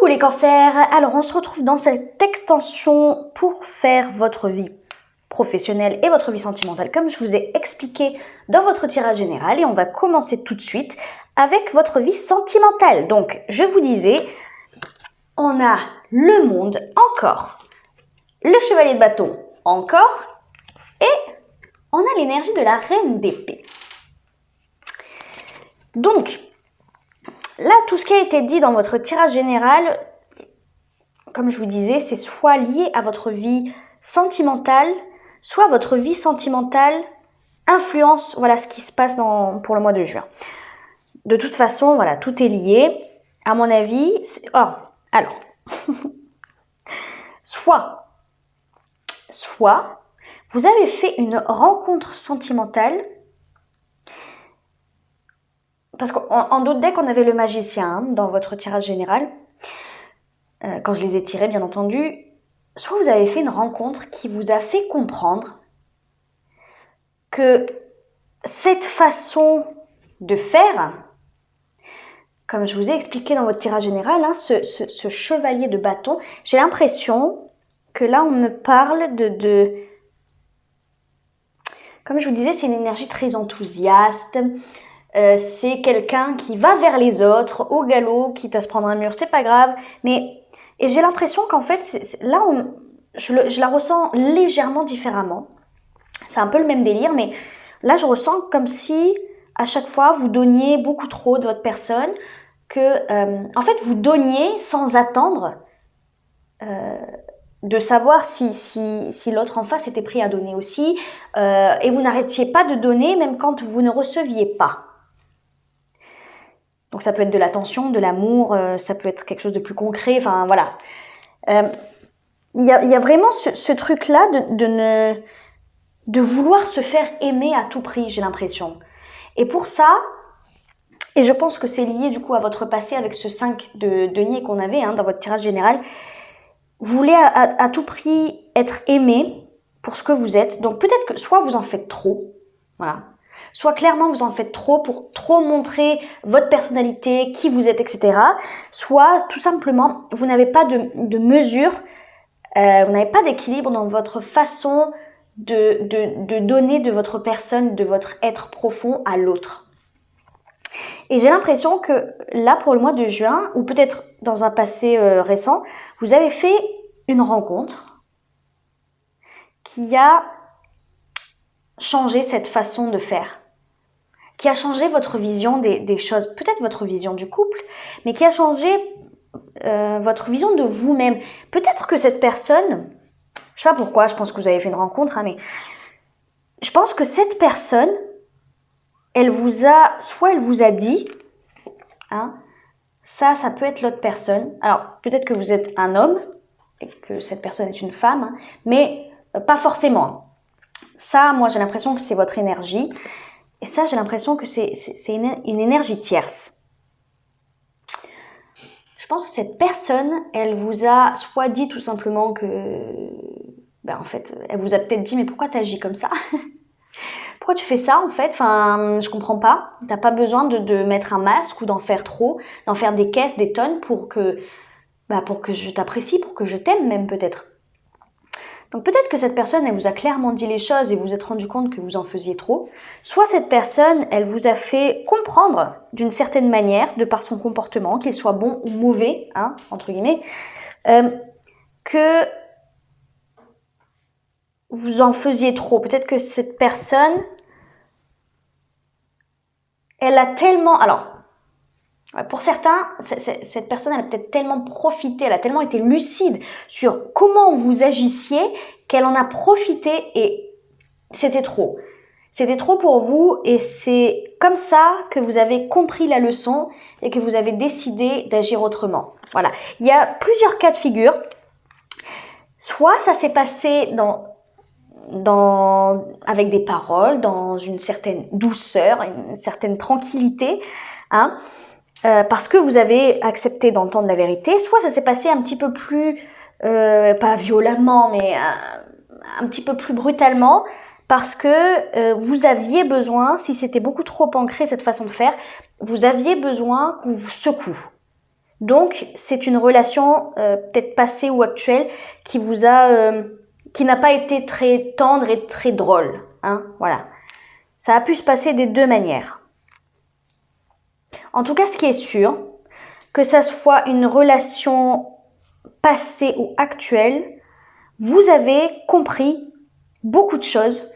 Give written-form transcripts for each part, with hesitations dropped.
Coucou les cancers, alors on se retrouve dans cette extension pour faire votre vie professionnelle et votre vie sentimentale comme je vous ai expliqué dans votre tirage général, et on va commencer tout de suite avec votre vie sentimentale. Donc je vous disais, on a le monde encore, le chevalier de bâton encore, et on a l'énergie de la reine d'épée. Donc là, tout ce qui a été dit dans votre tirage général, comme je vous disais, c'est soit lié à votre vie sentimentale, soit votre vie sentimentale influence ce qui se passe pour le mois de juin. De toute façon, voilà, tout est lié. À mon avis, alors, soit vous avez fait une rencontre sentimentale, parce qu'en d'autres decks, on avait le magicien dans votre tirage général, quand je les ai tirés, bien entendu. Soit vous avez fait une rencontre qui vous a fait comprendre que cette façon de faire, comme je vous ai expliqué dans votre tirage général, ce chevalier de bâton, j'ai l'impression que là, on me parle comme je vous disais, c'est une énergie très enthousiaste. C'est quelqu'un qui va vers les autres, au galop, quitte à se prendre un mur, c'est pas grave. Et j'ai l'impression qu'en fait, là, je la ressens légèrement différemment. C'est un peu le même délire, mais là, je ressens comme si, à chaque fois, vous donniez beaucoup trop de votre personne, en fait, vous donniez sans attendre de savoir si l'autre en face était prêt à donner aussi, et vous n'arrêtiez pas de donner, même quand vous ne receviez pas. Donc ça peut être de l'attention, de l'amour, ça peut être quelque chose de plus concret, enfin voilà. Il y a vraiment ce truc-là de vouloir se faire aimer à tout prix, j'ai l'impression. Et pour ça, et je pense que c'est lié du coup à votre passé avec ce 5 de denier qu'on avait dans votre tirage général, vous voulez à tout prix être aimé pour ce que vous êtes. Donc peut-être que soit vous en faites trop, voilà. Soit clairement vous en faites trop pour trop montrer votre personnalité, qui vous êtes, etc. Soit tout simplement vous n'avez pas de mesure, vous n'avez pas d'équilibre dans votre façon de donner de votre personne, de votre être profond à l'autre. Et j'ai l'impression que là, pour le mois de juin, ou peut-être dans un passé récent, vous avez fait une rencontre qui a changé cette façon de faire, qui a changé votre vision des choses, peut-être votre vision du couple, mais qui a changé votre vision de vous-même. Peut-être que cette personne, je sais pas pourquoi, je pense que vous avez fait une rencontre, mais je pense que cette personne, elle vous a dit, ça peut être l'autre personne. Alors, peut-être que vous êtes un homme et que cette personne est une femme, mais pas forcément. Ça, moi, j'ai l'impression que c'est votre énergie. Et ça, j'ai l'impression que c'est une énergie tierce. Je pense que cette personne, elle vous a soit dit tout simplement que... en fait, elle vous a peut-être dit, mais pourquoi tu agis comme ça? Pourquoi tu fais ça en fait? Enfin, je comprends pas. T'as pas besoin de mettre un masque ou d'en faire trop, d'en faire des caisses, des tonnes pour que je t'apprécie, pour que je t'aime même peut-être. Donc peut-être que cette personne, elle vous a clairement dit les choses et vous vous êtes rendu compte que vous en faisiez trop. Soit cette personne, elle vous a fait comprendre d'une certaine manière, de par son comportement, qu'il soit bon ou mauvais, entre guillemets, que vous en faisiez trop. Peut-être que cette personne, elle a tellement... Alors, pour certains, cette personne, elle a peut-être tellement profité, elle a tellement été lucide sur comment vous agissiez qu'elle en a profité et c'était trop. C'était trop pour vous et c'est comme ça que vous avez compris la leçon et que vous avez décidé d'agir autrement. Voilà. Il y a plusieurs cas de figure. Soit ça s'est passé avec des paroles, dans une certaine douceur, une certaine tranquillité, parce que vous avez accepté d'entendre la vérité, soit ça s'est passé un petit peu plus, pas violemment, mais un petit peu plus brutalement, parce que vous aviez besoin, si c'était beaucoup trop ancré cette façon de faire, vous aviez besoin qu'on vous secoue. Donc, c'est une relation peut-être passée ou actuelle qui qui n'a pas été très tendre et très drôle. Hein, voilà. Ça a pu se passer des deux manières. En tout cas, ce qui est sûr, que ça soit une relation passée ou actuelle, vous avez compris beaucoup de choses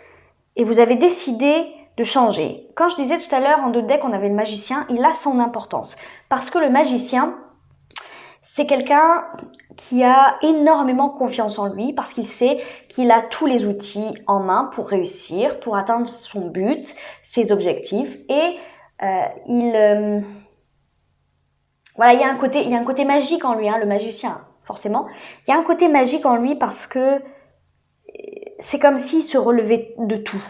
et vous avez décidé de changer. Quand je disais tout à l'heure en 2 decks, on avait le magicien, il a son importance. Parce que le magicien, c'est quelqu'un qui a énormément confiance en lui parce qu'il sait qu'il a tous les outils en main pour réussir, pour atteindre son but, ses objectifs. Et voilà, il y a un côté magique en lui, hein, le magicien, forcément. Il y a un côté magique en lui parce que c'est comme s'il se relevait de tout.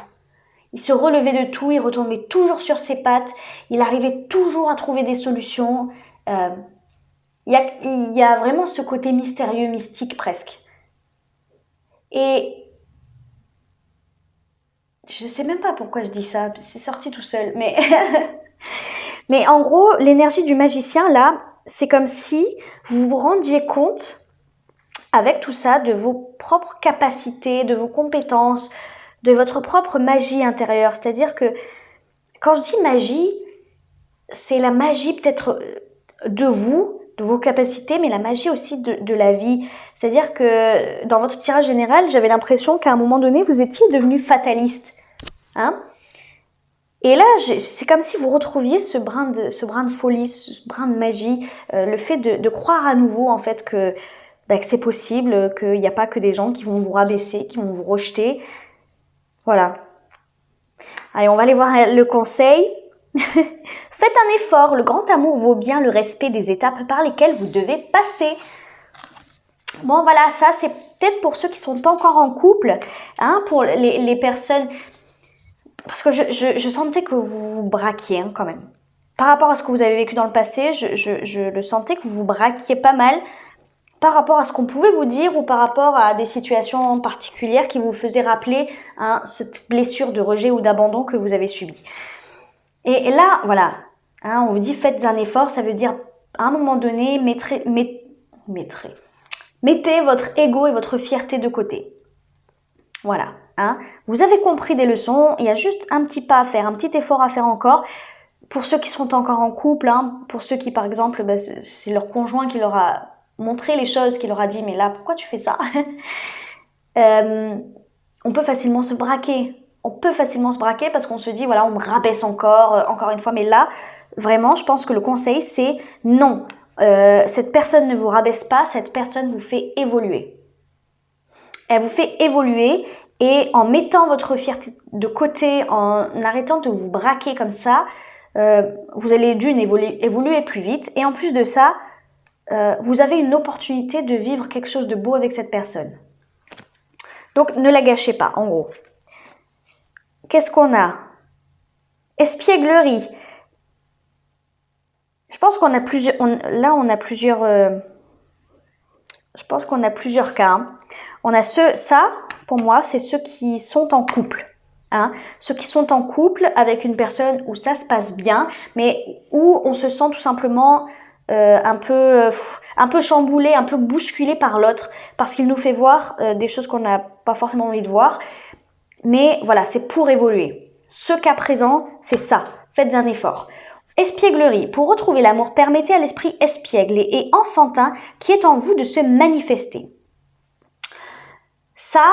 Il se relevait de tout, il retombait toujours sur ses pattes, il arrivait toujours à trouver des solutions. Il y a vraiment ce côté mystérieux, mystique presque. Et je sais même pas pourquoi je dis ça, c'est sorti tout seul. Mais en gros, l'énergie du magicien, là, c'est comme si vous vous rendiez compte, avec tout ça, de vos propres capacités, de vos compétences, de votre propre magie intérieure. C'est-à-dire que, quand je dis magie, c'est la magie peut-être de vous, de vos capacités, mais la magie aussi de la vie. C'est-à-dire que dans votre tirage général, j'avais l'impression qu'à un moment donné, vous étiez devenu fataliste. Hein? Et là, c'est comme si vous retrouviez ce brin de folie, ce brin de magie, le fait de croire à nouveau en fait que c'est possible, qu'il n'y a pas que des gens qui vont vous rabaisser, qui vont vous rejeter. Voilà. Allez, on va aller voir le conseil. Faites un effort, le grand amour vaut bien le respect des étapes par lesquelles vous devez passer. Bon voilà, ça c'est peut-être pour ceux qui sont encore en couple, hein, pour les personnes, parce que je sentais que vous vous braquiez hein, quand même. Par rapport à ce que vous avez vécu dans le passé, je le sentais que vous vous braquiez pas mal par rapport à ce qu'on pouvait vous dire ou par rapport à des situations particulières qui vous faisaient rappeler hein, cette blessure de rejet ou d'abandon que vous avez subie. Et là, voilà, hein, on vous dit faites un effort, ça veut dire à un moment donné, mettez votre ego et votre fierté de côté. Voilà, hein. Vous avez compris des leçons, il y a juste un petit pas à faire, un petit effort à faire encore. Pour ceux qui sont encore en couple, hein, pour ceux qui par exemple, c'est leur conjoint qui leur a montré les choses, qui leur a dit mais là pourquoi tu fais ça on peut facilement se braquer. On peut facilement se braquer parce qu'on se dit voilà on me rabaisse encore une fois. Mais là vraiment je pense que le conseil c'est non. Cette personne ne vous rabaisse pas, cette personne vous fait évoluer. Elle vous fait évoluer et en mettant votre fierté de côté, en arrêtant de vous braquer comme ça, vous allez évoluer plus vite. Et en plus de ça, vous avez une opportunité de vivre quelque chose de beau avec cette personne. Donc ne la gâchez pas, en gros. Qu'est-ce qu'on a? Espièglerie. Je pense qu'on a plusieurs. Je pense qu'on a plusieurs cas. Hein. On a ça, pour moi, c'est ceux qui sont en couple. Hein. Ceux qui sont en couple avec une personne où ça se passe bien, mais où on se sent tout simplement un peu chamboulé, un peu bousculé par l'autre, parce qu'il nous fait voir des choses qu'on n'a pas forcément envie de voir. Mais voilà, c'est pour évoluer. Ce cas présent, c'est ça. Faites un effort. Espièglerie. Pour retrouver l'amour, permettez à l'esprit espiègle et enfantin qui est en vous de se manifester. Ça,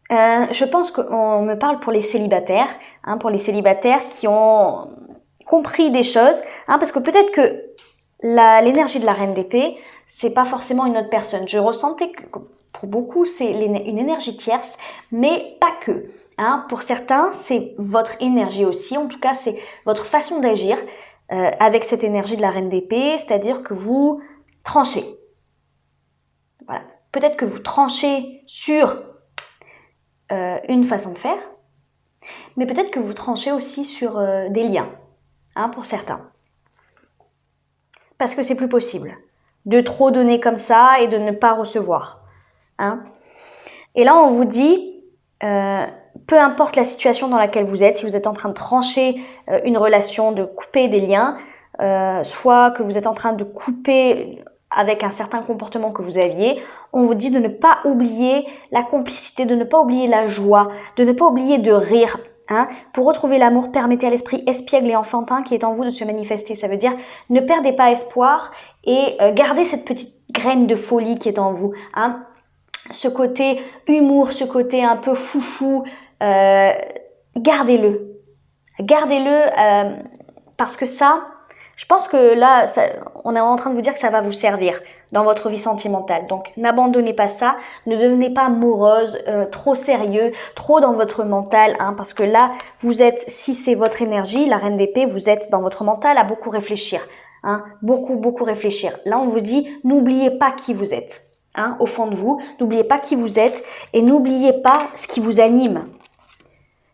je pense qu'on me parle pour les célibataires, hein, pour les célibataires qui ont compris des choses, hein, parce que peut-être que l'énergie de la reine d'épée, c'est pas forcément une autre personne. Je ressentais que pour beaucoup, c'est une énergie tierce, mais pas que. Hein. Pour certains, c'est votre énergie aussi. En tout cas, c'est votre façon d'agir avec cette énergie de la reine d'épée, c'est-à-dire que vous tranchez. Voilà. Peut-être que vous tranchez sur une façon de faire, mais peut-être que vous tranchez aussi sur des liens, hein, pour certains. Parce que c'est plus possible de trop donner comme ça et de ne pas recevoir. Hein. Et là, on vous dit, peu importe la situation dans laquelle vous êtes, si vous êtes en train de trancher une relation, de couper des liens, soit que vous êtes en train de couper avec un certain comportement que vous aviez, on vous dit de ne pas oublier la complicité, de ne pas oublier la joie, de ne pas oublier de rire. Hein. Pour retrouver l'amour, permettez à l'esprit espiègle et enfantin qui est en vous de se manifester. Ça veut dire ne perdez pas espoir et gardez cette petite graine de folie qui est en vous. Hein. Ce côté humour, ce côté un peu foufou, gardez-le. Gardez-le parce que ça, je pense que là, on est en train de vous dire que ça va vous servir dans votre vie sentimentale. Donc, n'abandonnez pas ça, ne devenez pas morose, trop sérieux, trop dans votre mental, hein, parce que là, vous êtes, si c'est votre énergie, la reine d'épée, vous êtes dans votre mental à beaucoup réfléchir, hein, beaucoup réfléchir. Là, on vous dit, n'oubliez pas qui vous êtes, hein, au fond de vous, n'oubliez pas qui vous êtes et n'oubliez pas ce qui vous anime.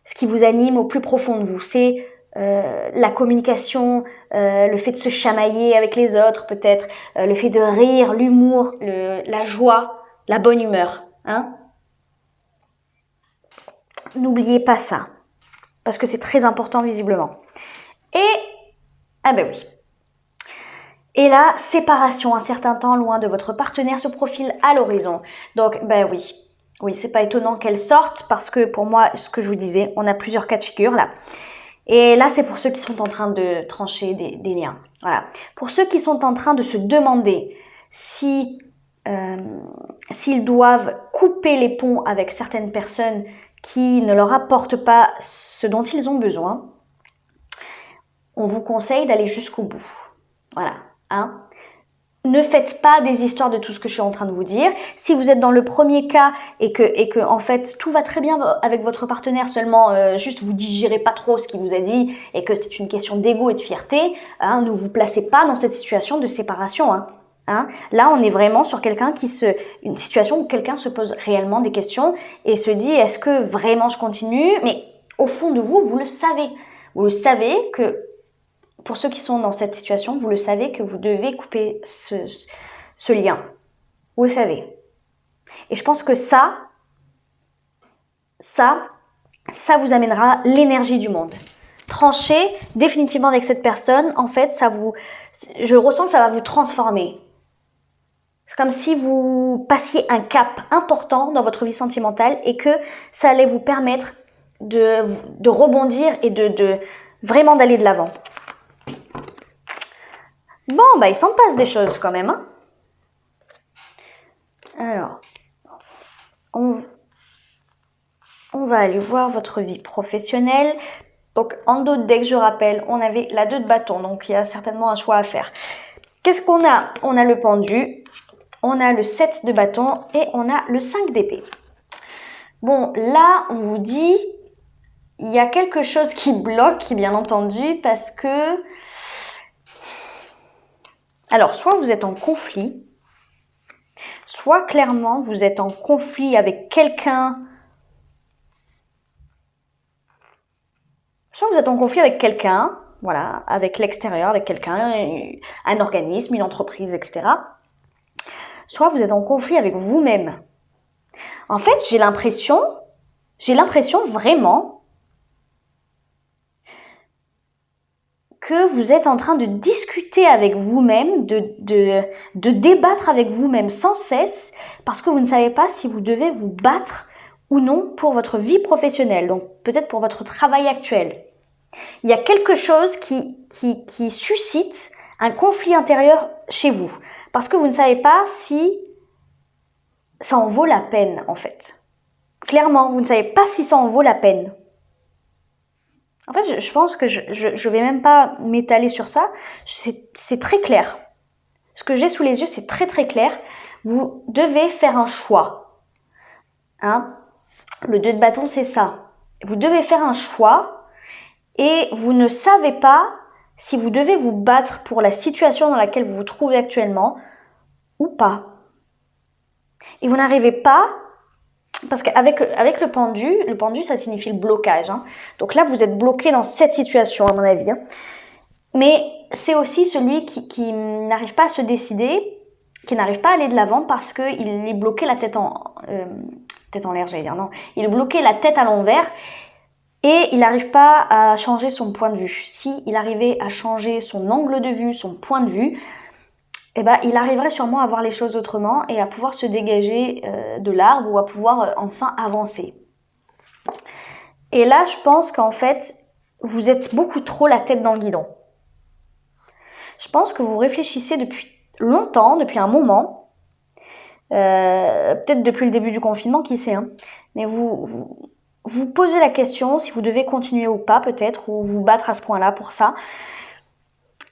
Ce qui vous anime au plus profond de vous, c'est la communication, le fait de se chamailler avec les autres peut-être, le fait de rire, l'humour, la joie, la bonne humeur. Hein. N'oubliez pas ça, parce que c'est très important visiblement. Et, ah ben oui. Et là, séparation, un certain temps loin de votre partenaire se profile à l'horizon. Donc, ben oui. Oui, c'est pas étonnant qu'elle sorte, parce que pour moi, ce que je vous disais, on a plusieurs cas de figure là. Et là, c'est pour ceux qui sont en train de trancher des liens. Voilà. Pour ceux qui sont en train de se demander si s'ils doivent couper les ponts avec certaines personnes qui ne leur apportent pas ce dont ils ont besoin, on vous conseille d'aller jusqu'au bout. Voilà. Hein. Ne faites pas des histoires de tout ce que je suis en train de vous dire. Si vous êtes dans le premier cas et que en fait tout va très bien avec votre partenaire, seulement juste vous digérez pas trop ce qu'il vous a dit et que c'est une question d'ego et de fierté, hein, ne vous placez pas dans cette situation de séparation. Hein. Là, on est vraiment sur une situation où quelqu'un se pose réellement des questions et se dit est-ce que vraiment je continue? Mais au fond de vous, vous le savez. Vous le savez que pour ceux qui sont dans cette situation, vous le savez que vous devez couper ce lien. Vous le savez. Et je pense que ça vous amènera l'énergie du monde. Trancher définitivement avec cette personne, en fait, je ressens que ça va vous transformer. C'est comme si vous passiez un cap important dans votre vie sentimentale et que ça allait vous permettre de rebondir et de vraiment d'aller de l'avant. Bon, bah il s'en passe des choses quand même. Hein. Alors, on va aller voir votre vie professionnelle. Donc, en dos de deck, je rappelle, on avait la 2 de bâton, donc il y a certainement un choix à faire. Qu'est-ce qu'on a? On a le pendu, on a le 7 de bâton et on a le 5 d'épée. Bon, là, on vous dit, il y a quelque chose qui bloque, bien entendu, parce que... Alors, soit vous êtes en conflit, soit clairement vous êtes en conflit avec quelqu'un, soit vous êtes en conflit avec quelqu'un, voilà, avec l'extérieur, avec quelqu'un, un organisme, une entreprise, etc. Soit vous êtes en conflit avec vous-même. En fait, j'ai l'impression vraiment que vous êtes en train de discuter avec vous-même, de débattre avec vous-même sans cesse, parce que vous ne savez pas si vous devez vous battre ou non pour votre vie professionnelle, donc peut-être pour votre travail actuel. Il y a quelque chose qui suscite un conflit intérieur chez vous, parce que vous ne savez pas si ça en vaut la peine, en fait. Clairement, vous ne savez pas si ça en vaut la peine. En fait, je pense que je vais même pas m'étaler sur ça. C'est très clair. Ce que j'ai sous les yeux, c'est très très clair. Vous devez faire un choix. Hein? Le 2 de bâton, c'est ça. Vous devez faire un choix et vous ne savez pas si vous devez vous battre pour la situation dans laquelle vous vous trouvez actuellement ou pas. Et vous n'arrivez pas... Parce qu'avec le pendu, ça signifie le blocage. Hein. Donc là, vous êtes bloqué dans cette situation, à mon avis. Hein. Mais c'est aussi celui qui n'arrive pas à se décider, qui n'arrive pas à aller de l'avant parce qu'il est bloqué la tête en l'air, j'allais dire. Non, il est bloqué la tête à l'envers et il n'arrive pas à changer son point de vue. Si il arrivait à changer son angle de vue, son point de vue, eh ben, il arriverait sûrement à voir les choses autrement et à pouvoir se dégager de l'arbre ou à pouvoir enfin avancer. Et là, je pense qu'en fait, vous êtes beaucoup trop la tête dans le guidon. Je pense que vous réfléchissez depuis longtemps, depuis un moment, peut-être depuis le début du confinement, qui sait, hein, mais vous posez la question si vous devez continuer ou pas peut-être, ou vous battre à ce point-là pour ça.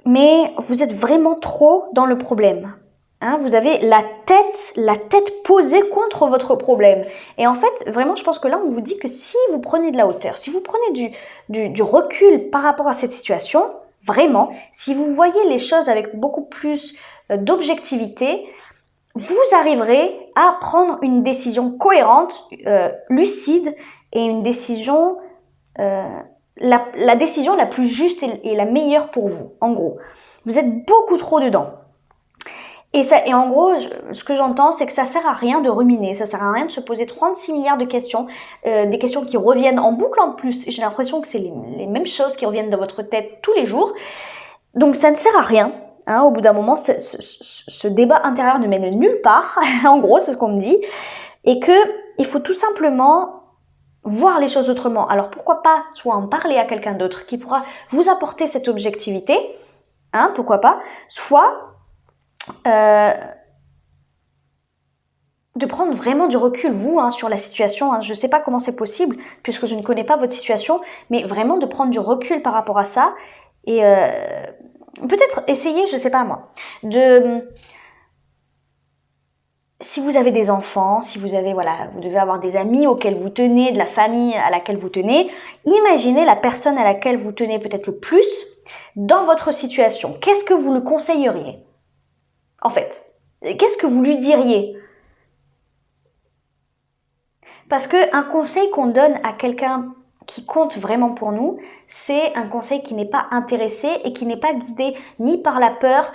Mais vous êtes vraiment trop dans le problème. Hein, vous avez la tête posée contre votre problème. Et en fait, vraiment, je pense que là, on vous dit que si vous prenez de la hauteur, si vous prenez du recul par rapport à cette situation, vraiment, si vous voyez les choses avec beaucoup plus d'objectivité, vous arriverez à prendre une décision cohérente, lucide et une décision, la décision la plus juste et la meilleure pour vous, en gros. Vous êtes beaucoup trop dedans. Et en gros, ce que j'entends, c'est que ça sert à rien de ruminer, ça sert à rien de se poser 36 milliards de questions, des questions qui reviennent en boucle en plus. J'ai l'impression que c'est les mêmes choses qui reviennent dans votre tête tous les jours. Donc ça ne sert à rien. Hein, au bout d'un moment, ce débat intérieur ne mène nulle part. En gros, c'est ce qu'on me dit. Et qu'il faut tout simplement voir les choses autrement. Alors pourquoi pas soit en parler à quelqu'un d'autre qui pourra vous apporter cette objectivité, hein, pourquoi pas, soit de prendre vraiment du recul, vous, hein, sur la situation. Hein. Je ne sais pas comment c'est possible, puisque je ne connais pas votre situation, mais vraiment de prendre du recul par rapport à ça. Et peut-être essayer, je ne sais pas moi, si vous avez des enfants, si vous avez, voilà, vous devez avoir des amis auxquels vous tenez, de la famille à laquelle vous tenez, imaginez la personne à laquelle vous tenez peut-être le plus dans votre situation. Qu'est-ce que vous le conseilleriez ? En fait, qu'est-ce que vous lui diriez ? Parce qu'un conseil qu'on donne à quelqu'un qui compte vraiment pour nous, c'est un conseil qui n'est pas intéressé et qui n'est pas guidé ni par la peur,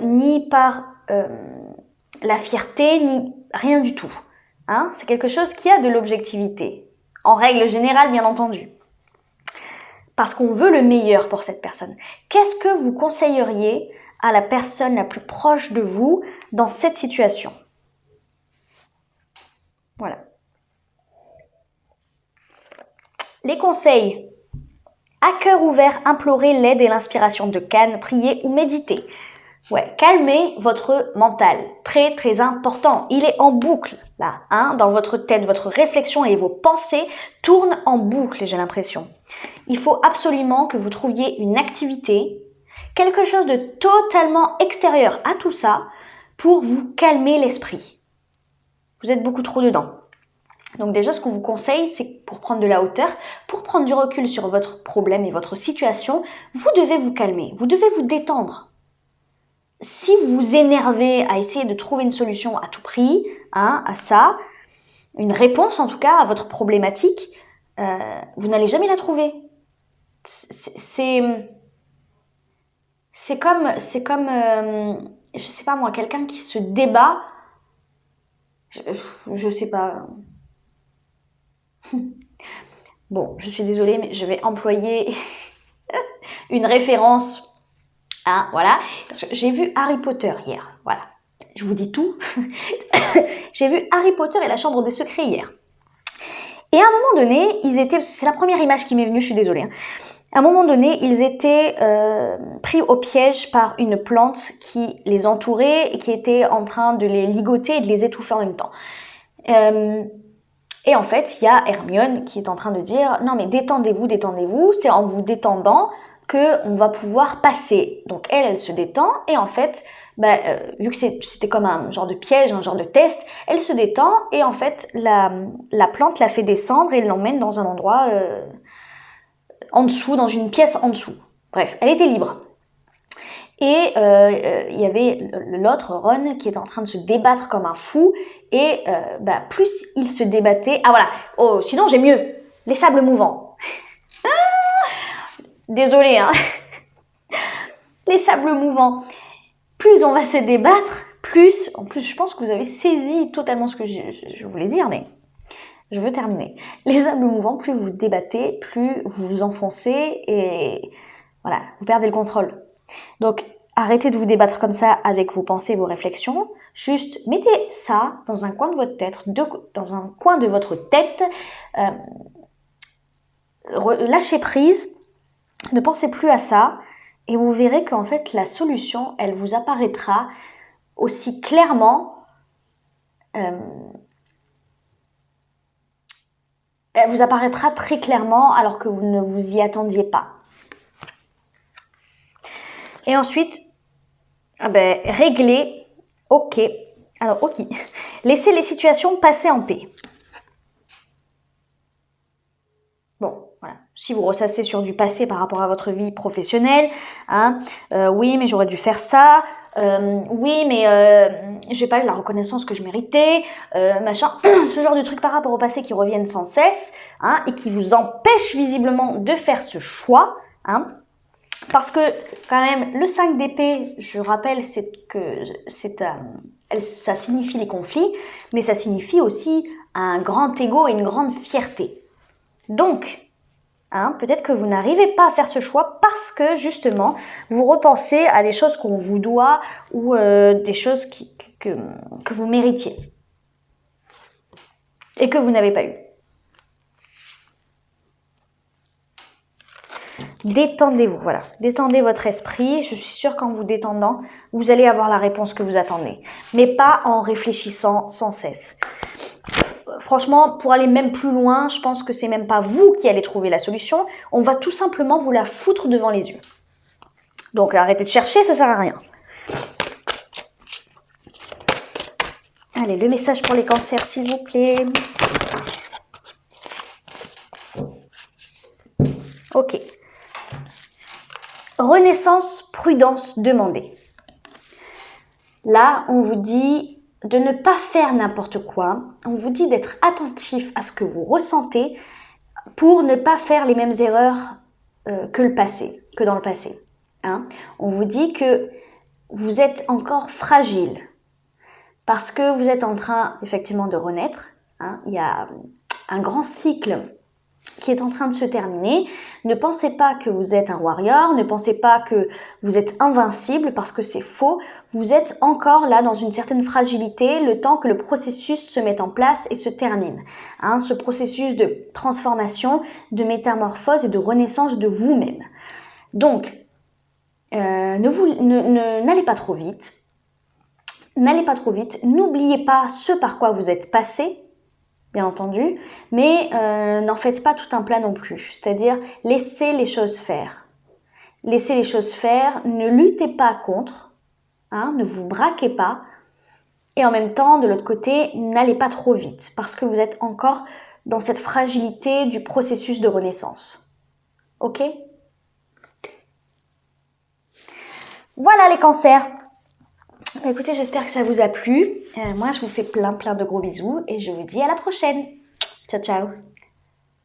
ni par la fierté, ni rien du tout. Hein, c'est quelque chose qui a de l'objectivité. En règle générale, bien entendu. Parce qu'on veut le meilleur pour cette personne. Qu'est-ce que vous conseilleriez à la personne la plus proche de vous dans cette situation ? Voilà. Les conseils. À cœur ouvert, implorez l'aide et l'inspiration de Cannes, priez ou méditez. Ouais, calmez votre mental. Très très important. Il est en boucle là, hein, dans votre tête. Votre réflexion et vos pensées tournent en boucle, j'ai l'impression. Il faut absolument que vous trouviez une activité, quelque chose de totalement extérieur à tout ça, pour vous calmer l'esprit. Vous êtes beaucoup trop dedans. Donc déjà, ce qu'on vous conseille, c'est pour prendre de la hauteur, pour prendre du recul sur votre problème et votre situation, vous devez vous calmer, vous devez vous détendre. Si vous vous énervez à essayer de trouver une solution à tout prix, hein, à ça, une réponse en tout cas à votre problématique, vous n'allez jamais la trouver. C'est comme, je sais pas moi, quelqu'un qui se débat, je sais pas. Bon, je suis désolée, mais je vais employer une référence. Hein, voilà, parce que j'ai vu Harry Potter hier. Voilà, je vous dis tout. J'ai vu Harry Potter et la Chambre des Secrets hier. Et à un moment donné, c'est la première image qui m'est venue, je suis désolée. Hein. À un moment donné, ils étaient pris au piège par une plante qui les entourait et qui était en train de les ligoter et de les étouffer en même temps. Et en fait, il y a Hermione qui est en train de dire « Non mais détendez-vous, détendez-vous, c'est en vous détendant qu'on va pouvoir passer. » Donc elle se détend et en fait, vu que c'était comme un genre de piège, un genre de test, elle se détend et en fait, la plante la fait descendre et l'emmène dans un endroit en dessous, dans une pièce en dessous. Bref, elle était libre. Et il y avait l'autre, Ron, qui est en train de se débattre comme un fou. Et plus il se débattait... Ah voilà, oh, sinon j'ai mieux. Les sables mouvants. Désolée, hein. Les sables mouvants. Plus on va se débattre, plus... En plus, je pense que vous avez saisi totalement ce que je voulais dire, mais... Je veux terminer. Les humbles mouvants, plus vous débattez, plus vous vous enfoncez et voilà, vous perdez le contrôle. Donc, arrêtez de vous débattre comme ça avec vos pensées, vos réflexions. Juste mettez ça dans un coin de votre tête, dans un coin de votre tête. Lâchez prise, ne pensez plus à ça et vous verrez qu'en fait la solution, elle vous apparaîtra aussi clairement. Elle vous apparaîtra très clairement alors que vous ne vous y attendiez pas. Et ensuite, régler, ok. Alors, ok. Laissez les situations passer en paix. Bon, voilà. Si vous ressassez sur du passé par rapport à votre vie professionnelle, hein, oui, mais j'aurais dû faire ça. Oui, mais j'ai pas eu la reconnaissance que je méritais, machin. Ce genre de trucs par rapport au passé qui reviennent sans cesse, hein, et qui vous empêchent visiblement de faire ce choix, hein. Parce que quand même, le 5 d'épée, je rappelle, ça signifie les conflits, mais ça signifie aussi un grand ego et une grande fierté. Donc, hein, peut-être que vous n'arrivez pas à faire ce choix parce que justement, vous repensez à des choses qu'on vous doit ou des choses que vous méritiez et que vous n'avez pas eu. Détendez-vous, voilà. Détendez votre esprit. Je suis sûre qu'en vous détendant, vous allez avoir la réponse que vous attendez. Mais pas en réfléchissant sans cesse. Franchement, pour aller même plus loin, je pense que c'est même pas vous qui allez trouver la solution. On va tout simplement vous la foutre devant les yeux. Donc arrêtez de chercher, ça sert à rien. Allez, le message pour les cancers, s'il vous plaît. Ok. Renaissance, prudence, demandez. Là, on vous dit de ne pas faire n'importe quoi. On vous dit d'être attentif à ce que vous ressentez pour ne pas faire les mêmes erreurs que dans le passé. Hein. On vous dit que vous êtes encore fragile parce que vous êtes en train effectivement de renaître. Hein. Il y a un grand cycle qui est en train de se terminer. Ne pensez pas que vous êtes un warrior, ne pensez pas que vous êtes invincible parce que c'est faux. Vous êtes encore là dans une certaine fragilité le temps que le processus se mette en place et se termine. Hein, ce processus de transformation, de métamorphose et de renaissance de vous-même. Donc, n'allez pas trop vite. N'allez pas trop vite. N'oubliez pas ce par quoi vous êtes passé, bien entendu, mais n'en faites pas tout un plat non plus. C'est-à-dire, laissez les choses faire. Laissez les choses faire, ne luttez pas contre, hein, ne vous braquez pas. Et en même temps, de l'autre côté, n'allez pas trop vite, parce que vous êtes encore dans cette fragilité du processus de renaissance. Ok? Voilà les cancers. Écoutez, j'espère que ça vous a plu. Moi, je vous fais plein de gros bisous et je vous dis à la prochaine. Ciao, ciao.